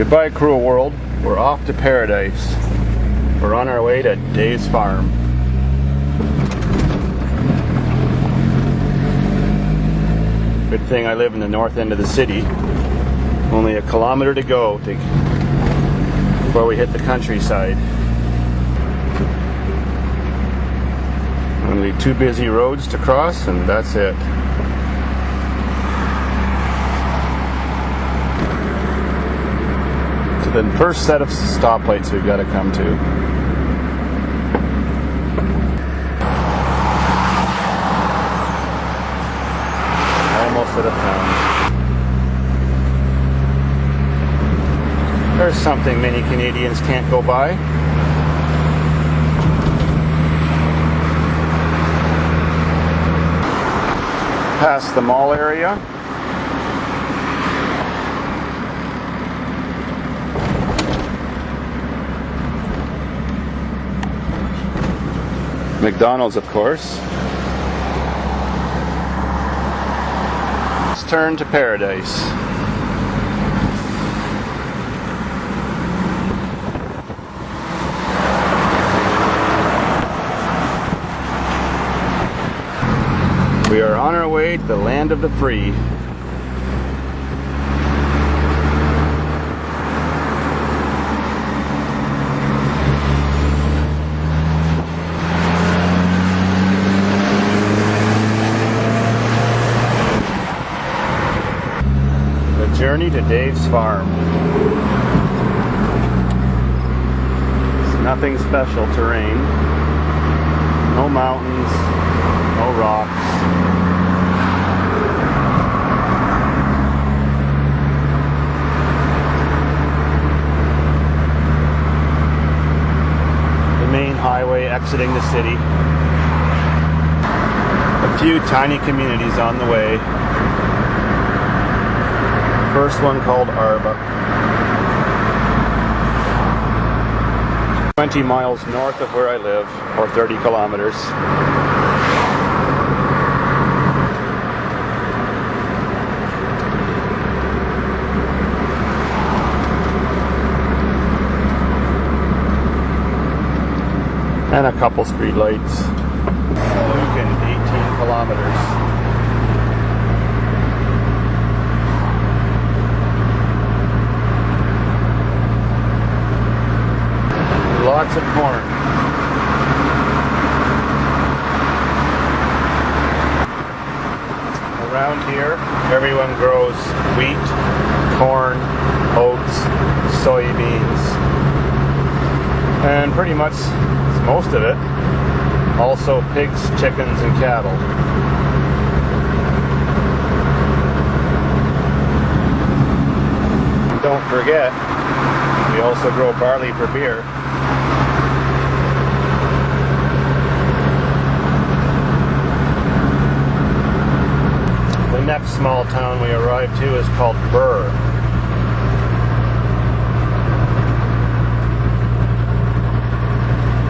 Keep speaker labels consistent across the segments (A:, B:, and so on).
A: Goodbye, cruel world. We're off to paradise. We're on our way to Davidsfarm. Good thing I live in the north end of the city. Only a kilometer to go before we hit the countryside. Only 2 busy roads to cross, and that's it. The first set of stoplights we've got to come to. Almost at a town. There's something many Canadians can't go by. Past the mall area. McDonald's, of course. Let's turn to paradise. We are on our way to the land of the free. Journey to Davidsfarm. It's nothing special terrain. No mountains, no rocks. The main highway exiting the city. A few tiny communities on the way. First one called Arba. 20 miles north of where I live, or 30 kilometers. And a couple street lights. Lucan, 18 kilometers. Lots of corn. Around here, everyone grows wheat, corn, oats, soybeans, and pretty much most of it. Also pigs, chickens, and cattle. Don't forget, we also grow barley for beer. The next small town we arrived to is called Burr.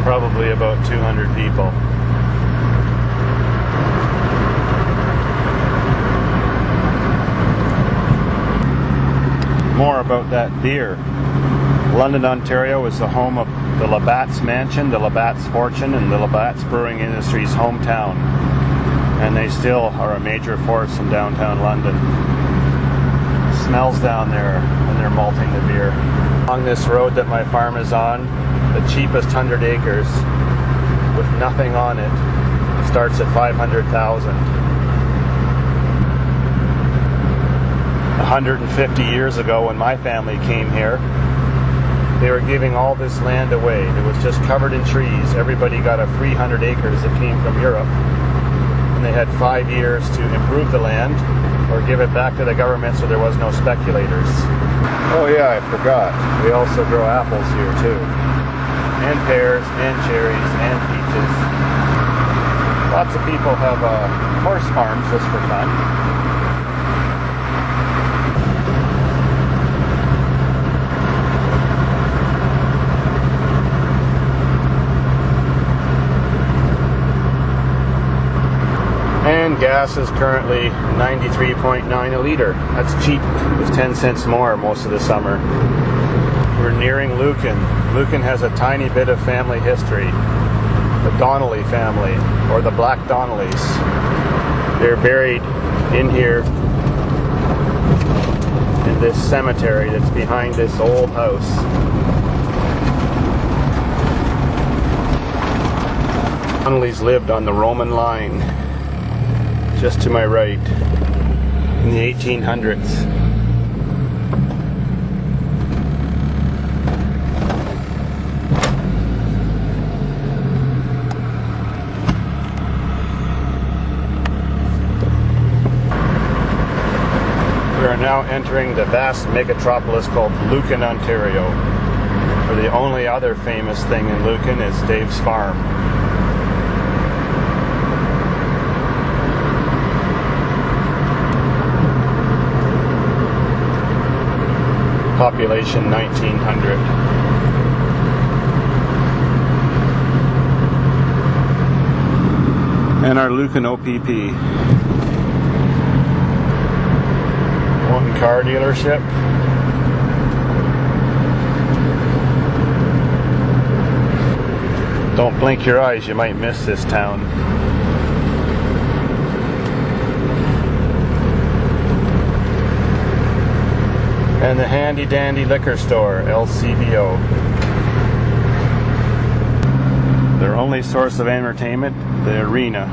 A: Probably about 200 people. More about that beer. London, Ontario is the home of the Labatt's Mansion, the Labatt's Fortune, and the Labatt's Brewing Industry's hometown. And they still are a major force in downtown London. It smells down there when they're malting the beer. Along this road that my farm is on, the cheapest 100 acres with nothing on it starts at $500,000. 150 years ago when my family came here, they were giving all this land away. It was just covered in trees. Everybody got a free 100 acres that came from Europe. And they had 5 years to improve the land or give it back to the government so there was no speculators. Oh yeah, I forgot. We also grow apples here too. And pears, and cherries, and peaches. Lots of people have horse farms just for fun. And gas is currently 93.9 a liter. That's cheap. It was 10 cents more most of the summer. We're nearing Lucan. Lucan has a tiny bit of family history. The Donnelly family, or the Black Donnellys. They're buried in here in this cemetery that's behind this old house. Donnellys lived on the Roman line, just to my right, in the 1800s. We are now entering the vast megatropolis called Lucan, Ontario, where the only other famous thing in Lucan is Davidsfarm. Population 1900. And our Lucan OPP. One car dealership. Don't blink your eyes, you might miss this town. And the handy dandy liquor store, LCBO. Their only source of entertainment, the arena.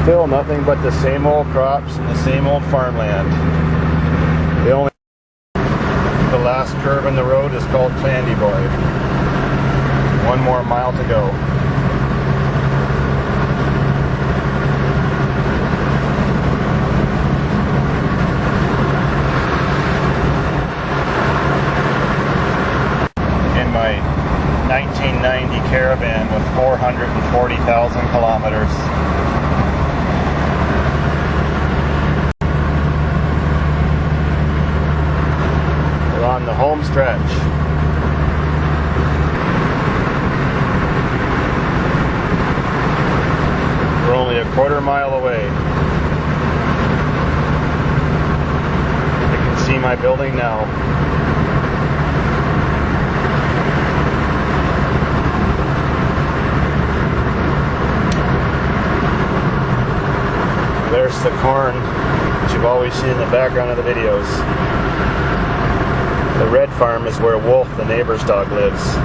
A: Still nothing but the same old crops and the same old farmland. The last curve in the road is called Clandy Boy. 1 more mile to go. In my 1990 Caravan with 440,000 kilometers. On the home stretch. We're only a quarter-mile away. You can see my building now. There's the corn that you've always seen in the background of the videos. The red farm is where Wolf, the neighbor's dog, lives.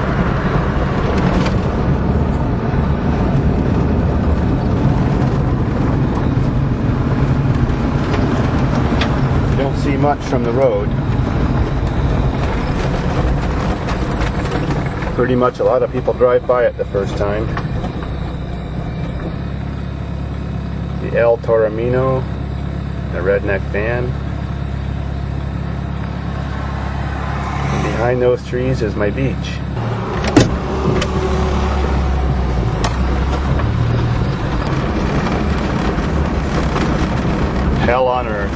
A: You don't see much from the road. Pretty much a lot of people drive by it the first time. The El Toromino, the redneck van. Behind those trees is my beach. Hell on earth.